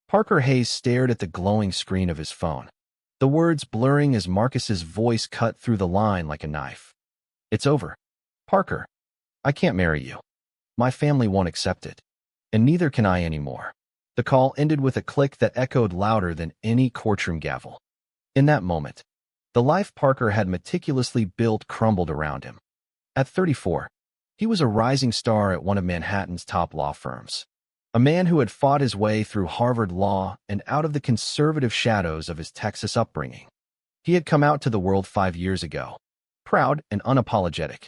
Parker Hayes stared at the glowing screen of his phone, the words blurring as Marcus's voice cut through the line like a knife. "It's over. Parker, I can't marry you. My family won't accept it. And neither can I anymore." The call ended with a click that echoed louder than any courtroom gavel. In that moment, the life Parker had meticulously built crumbled around him. At 34, he was a rising star at one of Manhattan's top law firms. A man who had fought his way through Harvard Law and out of the conservative shadows of his Texas upbringing. He had come out to the world 5 years ago, proud and unapologetic,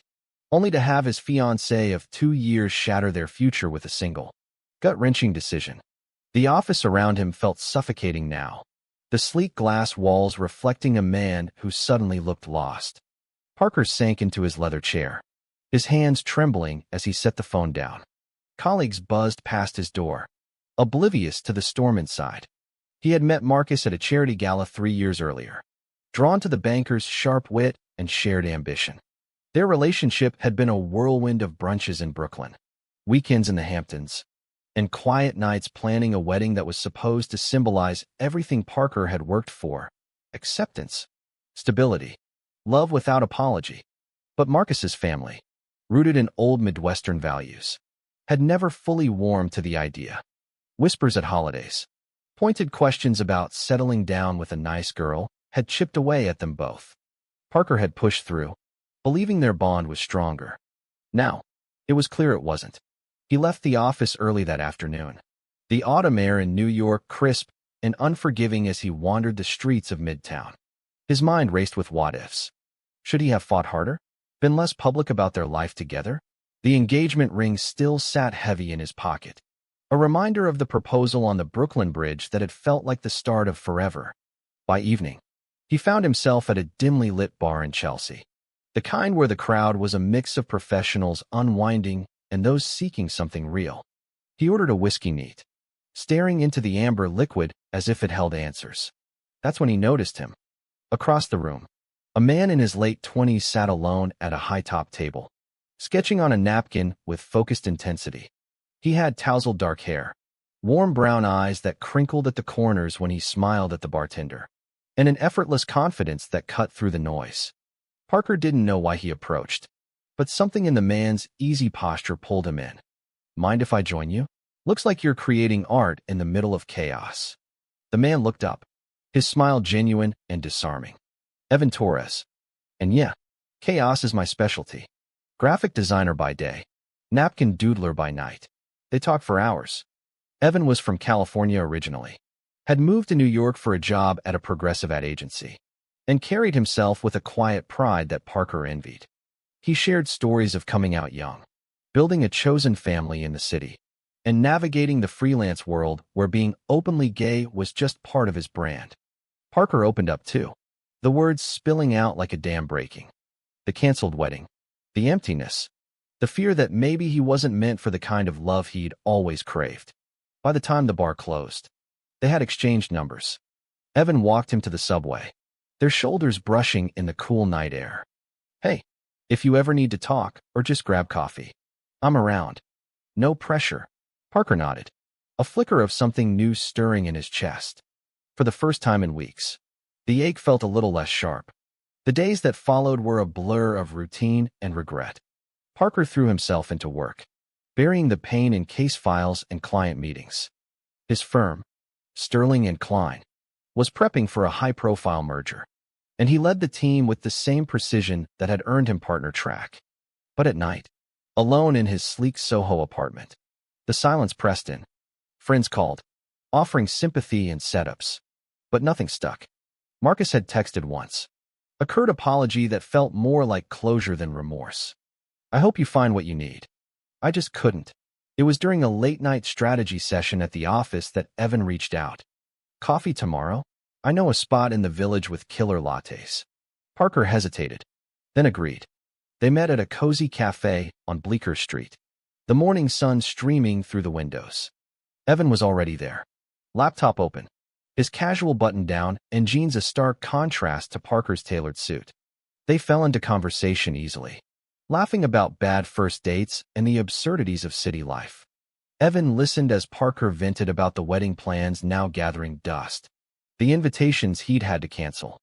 only to have his fiancée of 2 years shatter their future with a single, gut-wrenching decision. The office around him felt suffocating now, the sleek glass walls reflecting a man who suddenly looked lost. Parker sank into his leather chair, his hands trembling as he set the phone down. Colleagues buzzed past his door, oblivious to the storm inside. He had met Marcus at a charity gala 3 years earlier, drawn to the banker's sharp wit and shared ambition. Their relationship had been a whirlwind of brunches in Brooklyn, weekends in the Hamptons, and quiet nights planning a wedding that was supposed to symbolize everything Parker had worked for: acceptance, stability, love without apology. But Marcus's family, rooted in old Midwestern values, had never fully warmed to the idea. Whispers at holidays, pointed questions about settling down with a nice girl had chipped away at them both. Parker had pushed through, believing their bond was stronger. Now, it was clear it wasn't. He left the office early that afternoon, the autumn air in New York crisp and unforgiving as he wandered the streets of Midtown. His mind raced with what-ifs. Should he have fought harder? Been less public about their life together? The engagement ring still sat heavy in his pocket, a reminder of the proposal on the Brooklyn Bridge that had felt like the start of forever. By evening, he found himself at a dimly lit bar in Chelsea, the kind where the crowd was a mix of professionals unwinding and those seeking something real. He ordered a whiskey neat, staring into the amber liquid as if it held answers. That's when he noticed him. Across the room, a man in his late 20s sat alone at a high-top table, sketching on a napkin with focused intensity. He had tousled dark hair, warm brown eyes that crinkled at the corners when he smiled at the bartender, and an effortless confidence that cut through the noise. Parker didn't know why he approached, but something in the man's easy posture pulled him in. "Mind if I join you? Looks like you're creating art in the middle of chaos." The man looked up, his smile genuine and disarming. "Evan Torres. And yeah, chaos is my specialty. Graphic designer by day, napkin doodler by night." They talked for hours. Evan was from California originally, had moved to New York for a job at a progressive ad agency, and carried himself with a quiet pride that Parker envied. He shared stories of coming out young, building a chosen family in the city, and navigating the freelance world where being openly gay was just part of his brand. Parker opened up too, the words spilling out like a dam breaking. The canceled wedding, the emptiness, the fear that maybe he wasn't meant for the kind of love he'd always craved. By the time the bar closed, they had exchanged numbers. Evan walked him to the subway, their shoulders brushing in the cool night air. "Hey, if you ever need to talk or just grab coffee, I'm around." No pressure. Parker nodded, a flicker of something new stirring in his chest. For the first time in weeks, the ache felt a little less sharp. The days that followed were a blur of routine and regret. Parker threw himself into work, burying the pain in case files and client meetings. His firm, Sterling and Klein, was prepping for a high-profile merger, and he led the team with the same precision that had earned him partner track. But at night, alone in his sleek Soho apartment, the silence pressed in. Friends called, offering sympathy and setups, but nothing stuck. Marcus had texted once, a curt apology that felt more like closure than remorse. "I hope you find what you need. I just couldn't." It was during a late-night strategy session at the office that Evan reached out. "Coffee tomorrow? I know a spot in the village with killer lattes." Parker hesitated, then agreed. They met at a cozy cafe on Bleecker Street, the morning sun streaming through the windows. Evan was already there, laptop open, his casual button-down and jeans a stark contrast to Parker's tailored suit. They fell into conversation easily, laughing about bad first dates and the absurdities of city life. Evan listened as Parker vented about the wedding plans now gathering dust, the invitations he'd had to cancel,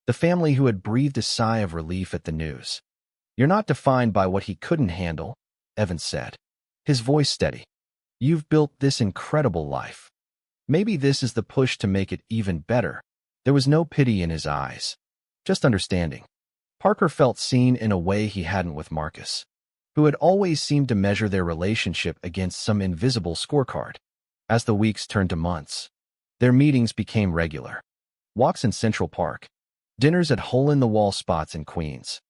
the family who had breathed a sigh of relief at the news. "You're not defined by what he couldn't handle," Evan said, his voice steady. "You've built this incredible life. Maybe this is the push to make it even better." There was no pity in his eyes, just understanding. Parker felt seen in a way he hadn't with Marcus, who had always seemed to measure their relationship against some invisible scorecard. As the weeks turned to months, their meetings became regular. Walks in Central Park, dinners at hole-in-the-wall spots in Queens,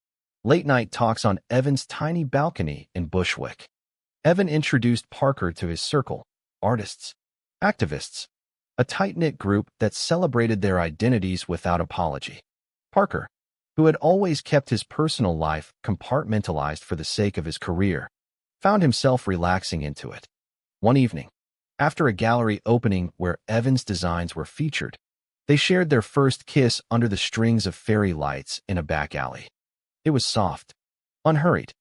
late-night talks on Evan's tiny balcony in Bushwick. Evan introduced Parker to his circle, artists, activists, a tight-knit group that celebrated their identities without apology. Parker, who had always kept his personal life compartmentalized for the sake of his career, found himself relaxing into it. One evening, after a gallery opening where Evan's designs were featured, they shared their first kiss under the strings of fairy lights in a back alley. It was soft, unhurried,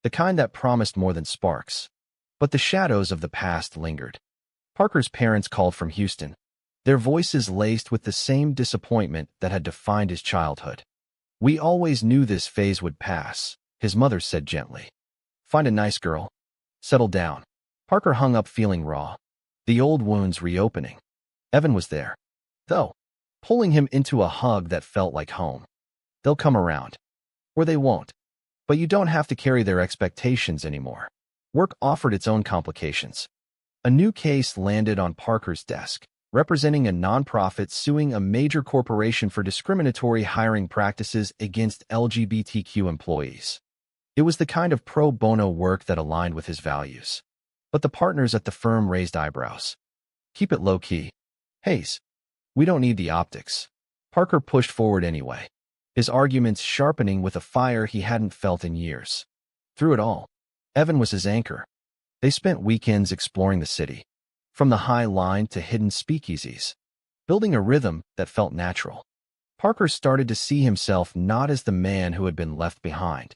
the kind that promised more than sparks. But the shadows of the past lingered. Parker's parents called from Houston, their voices laced with the same disappointment that had defined his childhood. "We always knew this phase would pass," his mother said gently. "Find a nice girl. Settle down." Parker hung up feeling raw, the old wounds reopening. Evan was there, though, pulling him into a hug that felt like home. "They'll come around. Or they won't. But you don't have to carry their expectations anymore." Work offered its own complications. A new case landed on Parker's desk, representing a nonprofit suing a major corporation for discriminatory hiring practices against LGBTQ employees. It was the kind of pro bono work that aligned with his values. But the partners at the firm raised eyebrows. "Keep it low-key. Hayes, we don't need the optics." Parker pushed forward anyway, his arguments sharpening with a fire he hadn't felt in years. Through it all, Evan was his anchor. They spent weekends exploring the city, from the High Line to hidden speakeasies, building a rhythm that felt natural. Parker started to see himself not as the man who had been left behind,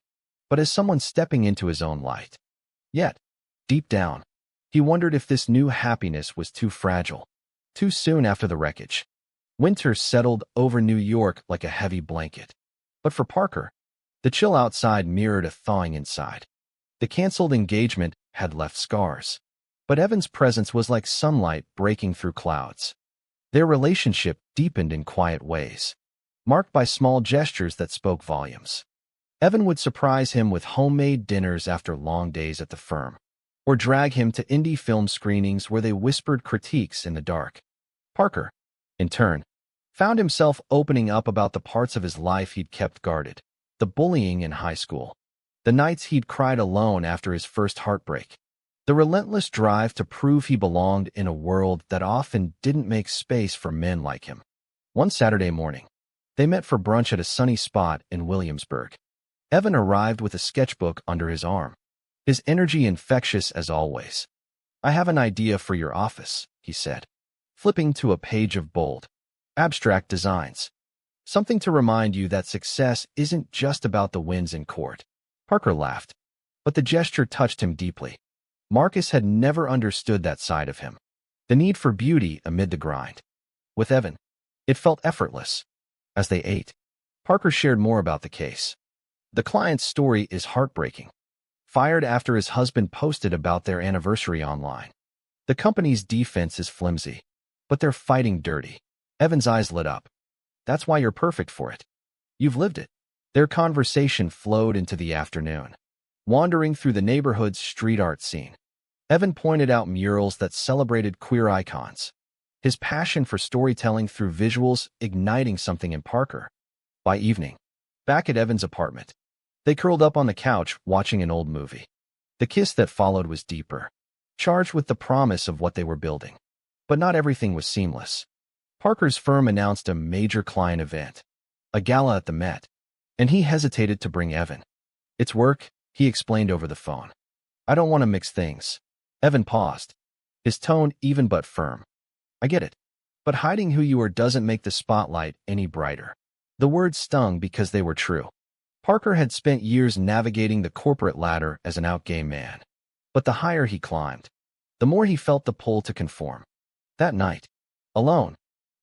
but as someone stepping into his own light. Yet, deep down, he wondered if this new happiness was too fragile, too soon after the wreckage. Winter settled over New York like a heavy blanket. But for Parker, the chill outside mirrored a thawing inside. The canceled engagement had left scars, but Evan's presence was like sunlight breaking through clouds. Their relationship deepened in quiet ways, marked by small gestures that spoke volumes. Evan would surprise him with homemade dinners after long days at the firm, or drag him to indie film screenings where they whispered critiques in the dark. Parker, in turn, found himself opening up about the parts of his life he'd kept guarded, the bullying in high school, the nights he'd cried alone after his first heartbreak, the relentless drive to prove he belonged in a world that often didn't make space for men like him. One Saturday morning, they met for brunch at a sunny spot in Williamsburg. Evan arrived with a sketchbook under his arm, his energy infectious as always. "I have an idea for your office," he said, flipping to a page of bold, abstract designs. "Something to remind you that success isn't just about the wins in court." Parker laughed, but the gesture touched him deeply. Marcus had never understood that side of him, the need for beauty amid the grind. With Evan, it felt effortless. As they ate, Parker shared more about the case. The client's story is heartbreaking. Fired after his husband posted about their anniversary online. The company's defense is flimsy, but they're fighting dirty. Evan's eyes lit up. "That's why you're perfect for it. You've lived it." Their conversation flowed into the afternoon, wandering through the neighborhood's street art scene. Evan pointed out murals that celebrated queer icons, his passion for storytelling through visuals igniting something in Parker. By evening, back at Evan's apartment, they curled up on the couch watching an old movie. The kiss that followed was deeper, charged with the promise of what they were building. But not everything was seamless. Parker's firm announced a major client event, a gala at the Met, and he hesitated to bring Evan. "It's work," he explained over the phone. "I don't want to mix things." Evan paused, his tone even but firm. "I get it. But hiding who you are doesn't make the spotlight any brighter." The words stung because they were true. Parker had spent years navigating the corporate ladder as an out gay man. But the higher he climbed, the more he felt the pull to conform. That night, alone,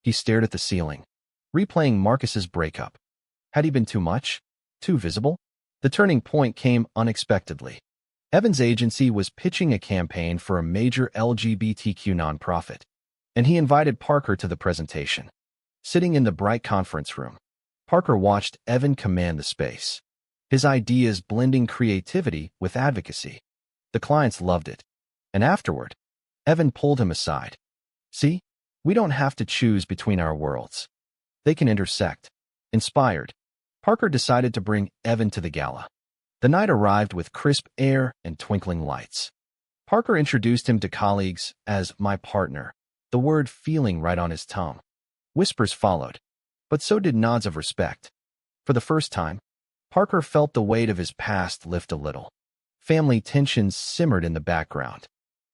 he stared at the ceiling, replaying Marcus's breakup. Had he been too much? Too visible? The turning point came unexpectedly. Evan's agency was pitching a campaign for a major LGBTQ nonprofit, and he invited Parker to the presentation. Sitting in the bright conference room, Parker watched Evan command the space, his ideas blending creativity with advocacy. The clients loved it. And afterward, Evan pulled him aside. See, we don't have to choose between our worlds. They can intersect. Inspired, Parker decided to bring Evan to the gala. The night arrived with crisp air and twinkling lights. Parker introduced him to colleagues as my partner, the word feeling right on his tongue. Whispers followed, but so did nods of respect. For the first time, Parker felt the weight of his past lift a little. Family tensions simmered in the background.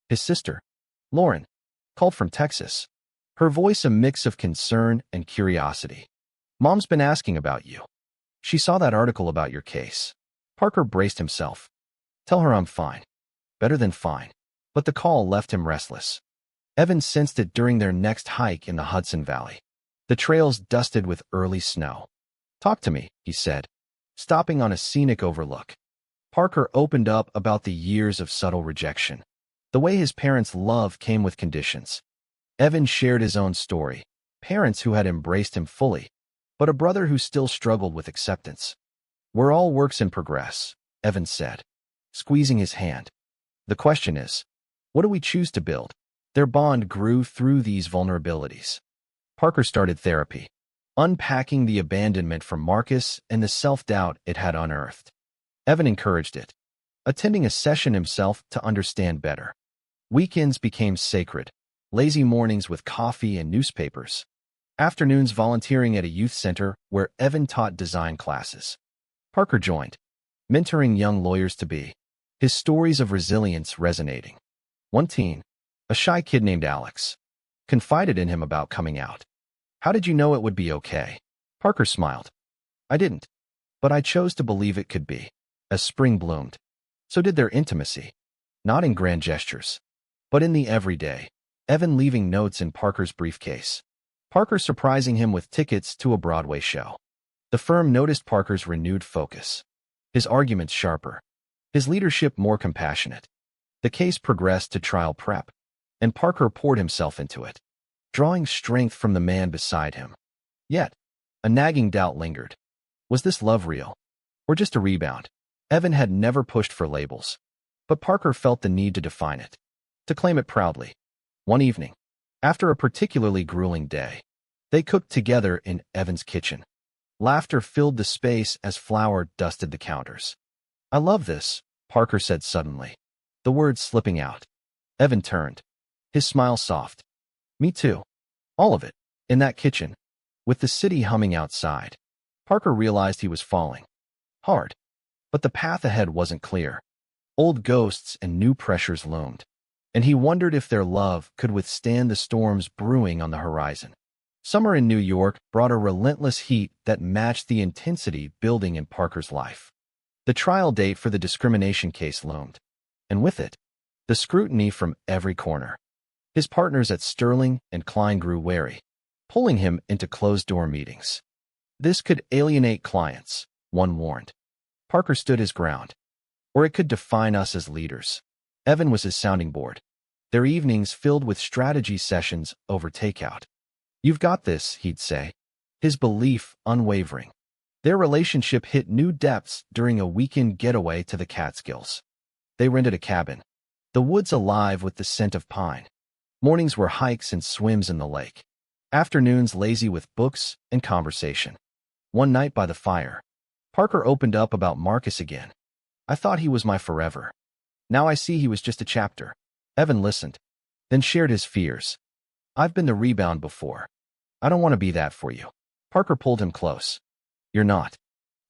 His sister, Lauren, called from Texas, her voice a mix of concern and curiosity. Mom's been asking about you. She saw that article about your case. Parker braced himself. Tell her I'm fine. Better than fine. But the call left him restless. Evan sensed it during their next hike in the Hudson Valley. The trails dusted with early snow. Talk to me, he said, stopping on a scenic overlook. Parker opened up about the years of subtle rejection, the way his parents' love came with conditions. Evan shared his own story, parents who had embraced him fully, but a brother who still struggled with acceptance. We're all works in progress, Evan said, squeezing his hand. The question is, what do we choose to build? Their bond grew through these vulnerabilities. Parker started therapy, unpacking the abandonment from Marcus and the self-doubt it had unearthed. Evan encouraged it, attending a session himself to understand better. Weekends became sacred, lazy mornings with coffee and newspapers, afternoons volunteering at a youth center where Evan taught design classes. Parker joined, mentoring young lawyers-to-be, his stories of resilience resonating. One teen, a shy kid named Alex, confided in him about coming out. How did you know it would be okay? Parker smiled. I didn't, but I chose to believe it could be. As spring bloomed, so did their intimacy, not in grand gestures, but in the everyday. Evan leaving notes in Parker's briefcase, Parker surprising him with tickets to a Broadway show. The firm noticed Parker's renewed focus, his arguments sharper, his leadership more compassionate. The case progressed to trial prep, and Parker poured himself into it, drawing strength from the man beside him. Yet, a nagging doubt lingered. Was this love real, or just a rebound? Evan had never pushed for labels, but Parker felt the need to define it, to claim it proudly. One evening, after a particularly grueling day, they cooked together in Evan's kitchen. Laughter filled the space as flour dusted the counters. I love this, Parker said suddenly, the words slipping out. Evan turned, his smile soft. Me too. All of it, in that kitchen, with the city humming outside. Parker realized he was falling. Hard. But the path ahead wasn't clear. Old ghosts and new pressures loomed, and he wondered if their love could withstand the storms brewing on the horizon. Summer in New York brought a relentless heat that matched the intensity building in Parker's life. The trial date for the discrimination case loomed, and with it, the scrutiny from every corner. His partners at Sterling and Klein grew wary, pulling him into closed-door meetings. This could alienate clients, one warned. Parker stood his ground. Or it could define us as leaders. Evan was his sounding board, their evenings filled with strategy sessions over takeout. You've got this, he'd say, his belief unwavering. Their relationship hit new depths during a weekend getaway to the Catskills. They rented a cabin, the woods alive with the scent of pine. Mornings were hikes and swims in the lake. Afternoons lazy with books and conversation. One night by the fire, Parker opened up about Marcus again. I thought he was my forever. Now I see he was just a chapter. Evan listened, then shared his fears. I've been the rebound before. I don't want to be that for you. Parker pulled him close. You're not.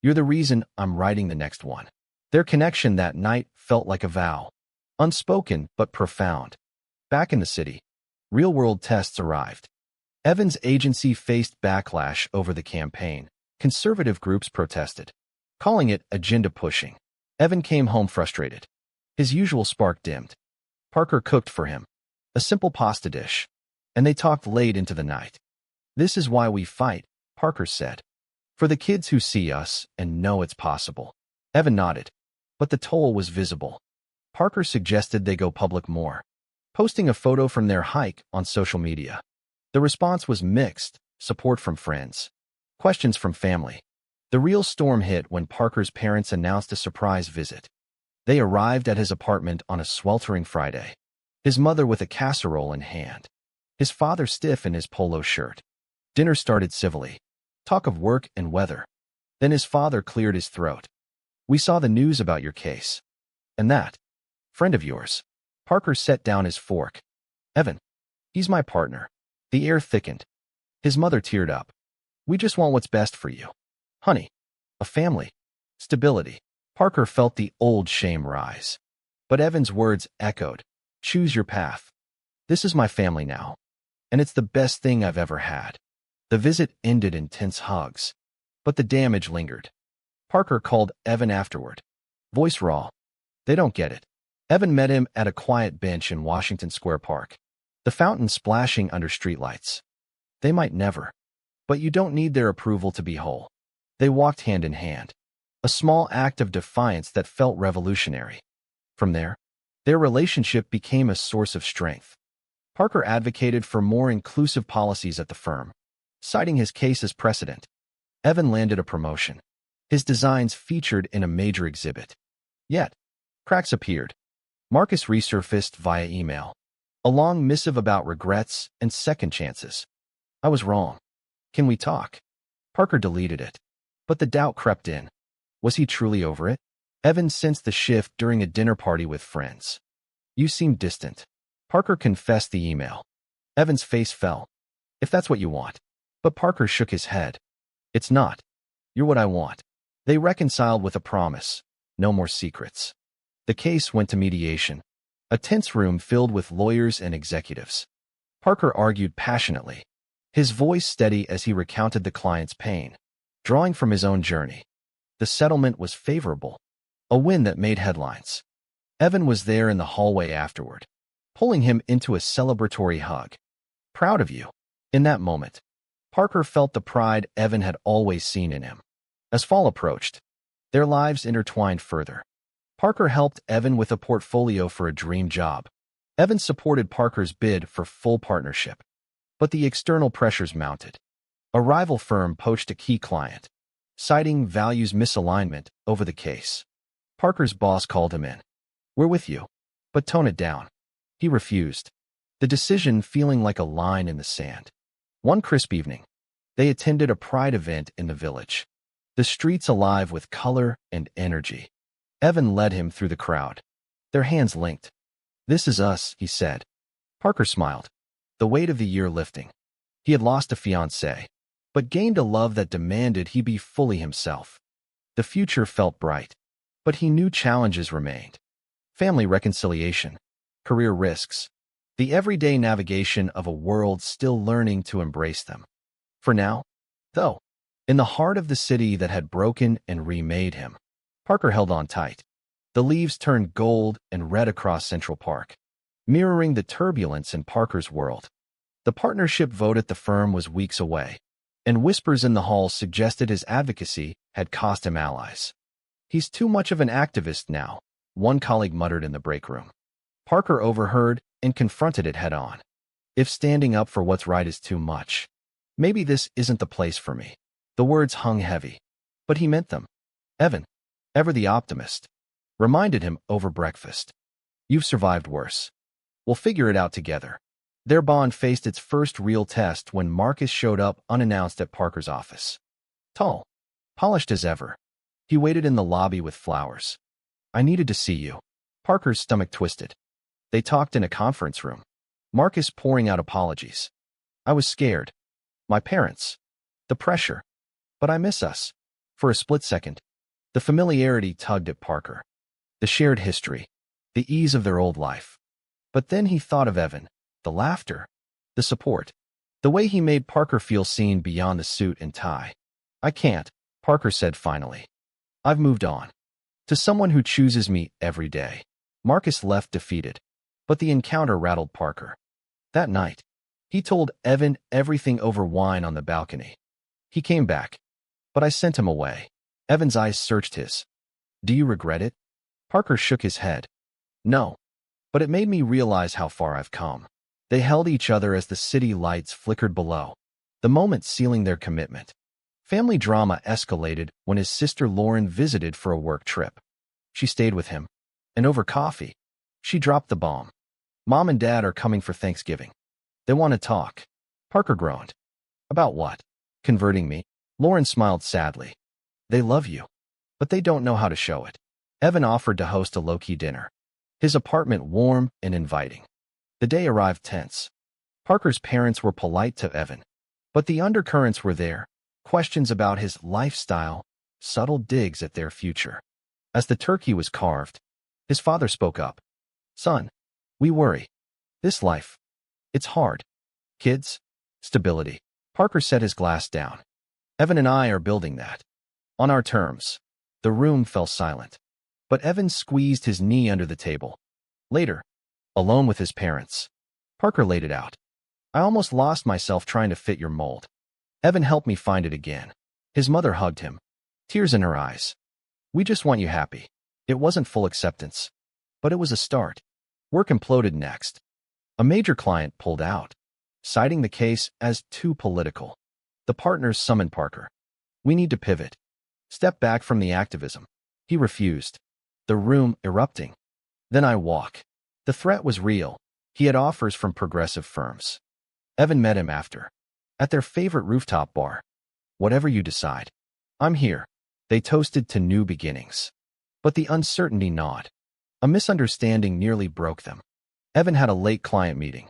You're the reason I'm writing the next one. Their connection that night felt like a vow. Unspoken but profound. Back in the city, real-world tests arrived. Evan's agency faced backlash over the campaign. Conservative groups protested, calling it agenda pushing. Evan came home frustrated. His usual spark dimmed. Parker cooked for him. A simple pasta dish. And they talked late into the night. This is why we fight, Parker said. For the kids who see us and know it's possible. Evan nodded. But the toll was visible. Parker suggested they go public more, posting a photo from their hike on social media. The response was mixed, support from friends, questions from family. The real storm hit when Parker's parents announced a surprise visit. They arrived at his apartment on a sweltering Friday, his mother with a casserole in hand, his father stiff in his polo shirt. Dinner started civilly, talk of work and weather. Then his father cleared his throat. We saw the news about your case. And that friend of yours. Parker set down his fork. Evan. He's my partner. The air thickened. His mother teared up. We just want what's best for you. Honey. A family. Stability. Parker felt the old shame rise. But Evan's words echoed. Choose your path. This is my family now. And it's the best thing I've ever had. The visit ended in tense hugs. But the damage lingered. Parker called Evan afterward. Voice raw. They don't get it. Evan met him at a quiet bench in Washington Square Park. The fountain splashing under streetlights. They might never. But you don't need their approval to be whole. They walked hand in hand. A small act of defiance that felt revolutionary. From there, their relationship became a source of strength. Parker advocated for more inclusive policies at the firm, citing his case as precedent. Evan landed a promotion. His designs featured in a major exhibit. Yet, cracks appeared. Marcus resurfaced via email. A long missive about regrets and second chances. I was wrong. Can we talk? Parker deleted it. But the doubt crept in. Was he truly over it? Evan sensed the shift during a dinner party with friends. You seem distant. Parker confessed the email. Evan's face fell. If that's what you want. But Parker shook his head. It's not. You're what I want. They reconciled with a promise. No more secrets. The case went to mediation. A tense room filled with lawyers and executives. Parker argued passionately, his voice steady as he recounted the client's pain, drawing from his own journey. The settlement was favorable, a win that made headlines. Evan was there in the hallway afterward, pulling him into a celebratory hug. Proud of you. In that moment, Parker felt the pride Evan had always seen in him. As fall approached, their lives intertwined further. Parker helped Evan with a portfolio for a dream job. Evan supported Parker's bid for full partnership. But the external pressures mounted. A rival firm poached a key client, citing values misalignment over the case. Parker's boss called him in. We're with you, but tone it down. He refused, the decision feeling like a line in the sand. One crisp evening, they attended a pride event in the village. The streets alive with color and energy. Evan led him through the crowd. Their hands linked. This is us, he said. Parker smiled, the weight of the year lifting. He had lost a fiancée, but gained a love that demanded he be fully himself. The future felt bright, but he knew challenges remained. Family reconciliation, career risks, the everyday navigation of a world still learning to embrace them. For now, though, in the heart of the city that had broken and remade him, Parker held on tight. The leaves turned gold and red across Central Park, mirroring the turbulence in Parker's world. The partnership vote at the firm was weeks away, and whispers in the hall suggested his advocacy had cost him allies. He's too much of an activist now, one colleague muttered in the break room. Parker overheard and confronted it head-on. If standing up for what's right is too much, maybe this isn't the place for me. The words hung heavy, but he meant them. Evan, ever the optimist, reminded him over breakfast. You've survived worse. We'll figure it out together. Their bond faced its first real test when Marcus showed up unannounced at Parker's office. Tall, polished as ever. He waited in the lobby with flowers. I needed to see you. Parker's stomach twisted. They talked in a conference room. Marcus pouring out apologies. I was scared. My parents. The pressure. But I miss us. For a split second, the familiarity tugged at Parker. The shared history. The ease of their old life. But then he thought of Evan. The laughter. The support. The way he made Parker feel seen beyond the suit and tie. I can't, Parker said finally. I've moved on. To someone who chooses me every day. Marcus left defeated. But the encounter rattled Parker. That night, he told Evan everything over wine on the balcony. He came back, but I sent him away. Evan's eyes searched his. Do you regret it? Parker shook his head. No, but it made me realize how far I've come. They held each other as the city lights flickered below, the moment sealing their commitment. Family drama escalated when his sister Lauren visited for a work trip. She stayed with him, and over coffee, she dropped the bomb. Mom and Dad are coming for Thanksgiving. They want to talk. Parker groaned. About what? Converting me? Lauren smiled sadly. They love you, but they don't know how to show it. Evan offered to host a low-key dinner, his apartment warm and inviting. The day arrived tense. Parker's parents were polite to Evan, but the undercurrents were there, questions about his lifestyle, subtle digs at their future. As the turkey was carved, his father spoke up. Son, we worry. This life, it's hard. Kids, stability. Parker set his glass down. Evan and I are building that. On our terms. The room fell silent. But Evan squeezed his knee under the table. Later, alone with his parents, Parker laid it out. I almost lost myself trying to fit your mold. Evan helped me find it again. His mother hugged him, tears in her eyes. We just want you happy. It wasn't full acceptance, but it was a start. Work imploded next. A major client pulled out, citing the case as too political. The partners summoned Parker. We need to pivot. Step back from the activism. He refused. The room erupting. Then I walk. The threat was real. He had offers from progressive firms. Evan met him after. At their favorite rooftop bar. Whatever you decide. I'm here. They toasted to new beginnings. But the uncertainty gnawed. A misunderstanding nearly broke them. Evan had a late client meeting.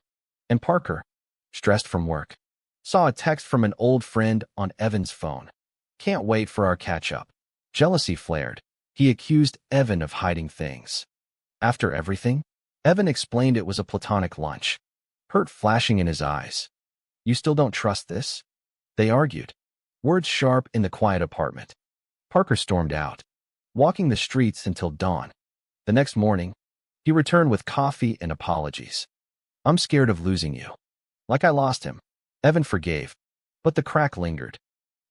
And Parker, stressed from work, saw a text from an old friend on Evan's phone. Can't wait for our catch-up. Jealousy flared. He accused Evan of hiding things. After everything, Evan explained it was a platonic lunch. Hurt flashing in his eyes. You still don't trust this? They argued. Words sharp in the quiet apartment. Parker stormed out, walking the streets until dawn. The next morning, he returned with coffee and apologies. I'm scared of losing you. Like I lost him. Evan forgave, but the crack lingered.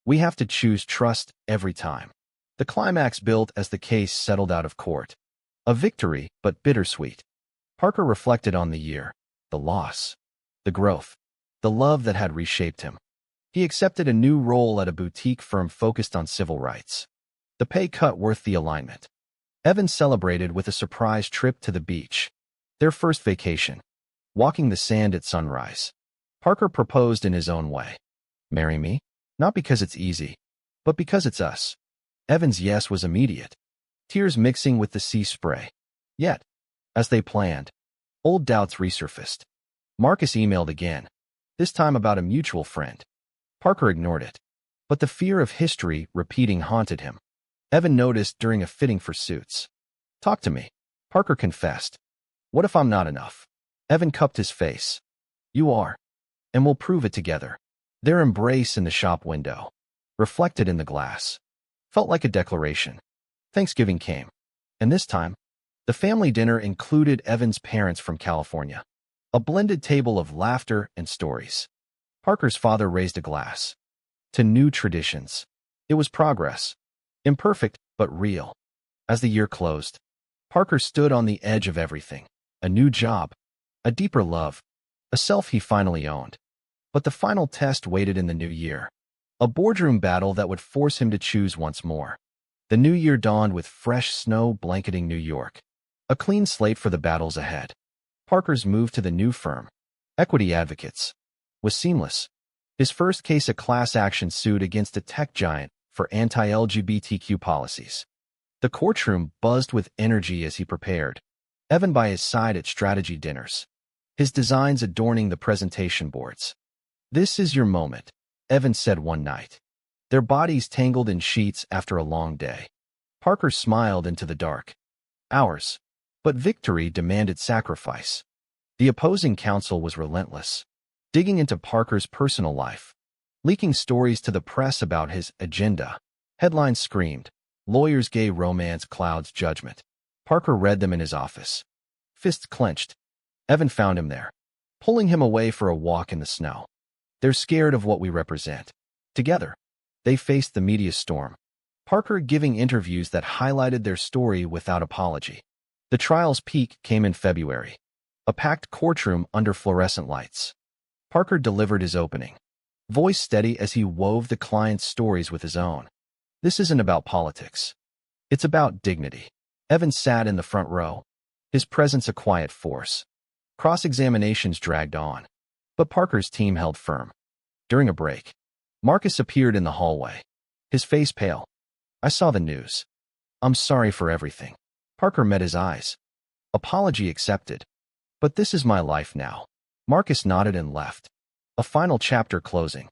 We have to choose trust every time. The climax built as the case settled out of court. A victory, but bittersweet. Parker reflected on the year, the loss, the growth, the love that had reshaped him. He accepted a new role at a boutique firm focused on civil rights. The pay cut worth the alignment. Evan celebrated with a surprise trip to the beach. Their first vacation. Walking the sand at sunrise. Parker proposed in his own way. Marry me? Not because it's easy, but because it's us. Evan's yes was immediate. Tears mixing with the sea spray. Yet, as they planned, old doubts resurfaced. Marcus emailed again, this time about a mutual friend. Parker ignored it, but the fear of history repeating haunted him. Evan noticed during a fitting for suits. Talk to me. Parker confessed. What if I'm not enough? Evan cupped his face. You are, and we'll prove it together. Their embrace in the shop window, reflected in the glass, felt like a declaration. Thanksgiving came, and this time, the family dinner included Evan's parents from California. A blended table of laughter and stories. Parker's father raised a glass. To new traditions. It was progress. Imperfect, but real. As the year closed, Parker stood on the edge of everything. A new job, a deeper love, a self he finally owned. But the final test waited in the new year. A boardroom battle that would force him to choose once more. The new year dawned with fresh snow blanketing New York. A clean slate for the battles ahead. Parker's move to the new firm, Equity Advocates, was seamless. His first case, a class action suit against a tech giant for anti-LGBTQ policies. The courtroom buzzed with energy as he prepared, Evan by his side at strategy dinners, his designs adorning the presentation boards. This is your moment, Evan said one night. Their bodies tangled in sheets after a long day. Parker smiled into the dark. Hours. But victory demanded sacrifice. The opposing counsel was relentless, digging into Parker's personal life, leaking stories to the press about his agenda. Headlines screamed, lawyers' gay romance clouds judgment. Parker read them in his office. Fists clenched, Evan found him there, pulling him away for a walk in the snow. They're scared of what we represent. Together, they faced the media storm, Parker giving interviews that highlighted their story without apology. The trial's peak came in February, a packed courtroom under fluorescent lights. Parker delivered his opening, voice steady as he wove the client's stories with his own. This isn't about politics. It's about dignity. Evan sat in the front row, his presence a quiet force. Cross-examinations dragged on, but Parker's team held firm. During a break, Marcus appeared in the hallway, his face pale. "I saw the news. I'm sorry for everything." Parker met his eyes. "Apology accepted. But this is my life now." Marcus nodded and left. A final chapter closing.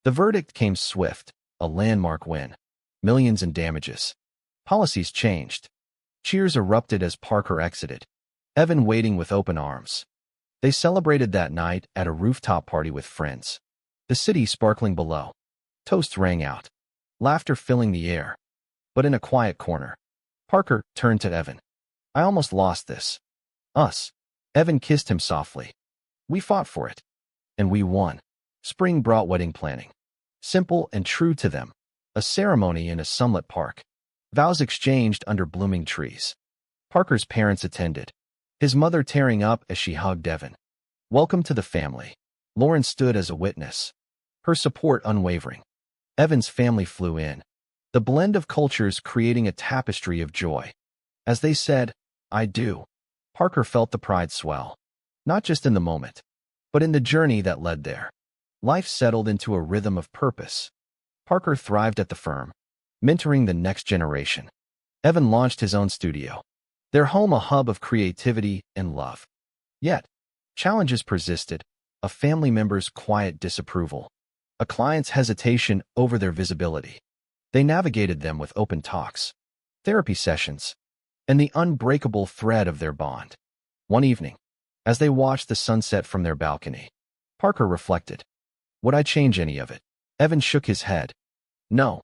The verdict came swift, a landmark win. Millions in damages. Policies changed. Cheers erupted as Parker exited, Evan waiting with open arms. They celebrated that night at a rooftop party with friends. The city sparkling below. Toasts rang out, laughter filling the air. But in a quiet corner, Parker turned to Evan. "I almost lost this." "Us." Evan kissed him softly. "We fought for it. And we won." Spring brought wedding planning. Simple and true to them. A ceremony in a sunlit park. Vows exchanged under blooming trees. Parker's parents attended, his mother tearing up as she hugged Evan. "Welcome to the family." Lauren stood as a witness, her support unwavering. Evan's family flew in, the blend of cultures creating a tapestry of joy. As they said, "I do," Parker felt the pride swell, not just in the moment, but in the journey that led there. Life settled into a rhythm of purpose. Parker thrived at the firm, mentoring the next generation. Evan launched his own studio, their home a hub of creativity and love. Yet, challenges persisted, a family member's quiet disapproval, a client's hesitation over their visibility. They navigated them with open talks, therapy sessions, and the unbreakable thread of their bond. One evening, as they watched the sunset from their balcony, Parker reflected, "Would I change any of it?" Evan shook his head. "No.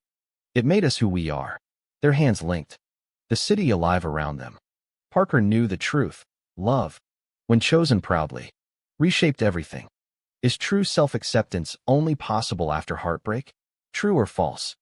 It made us who we are." Their hands linked, the city alive around them. Parker knew the truth. Love, when chosen proudly, reshaped everything. Is true self-acceptance only possible after heartbreak? True or false?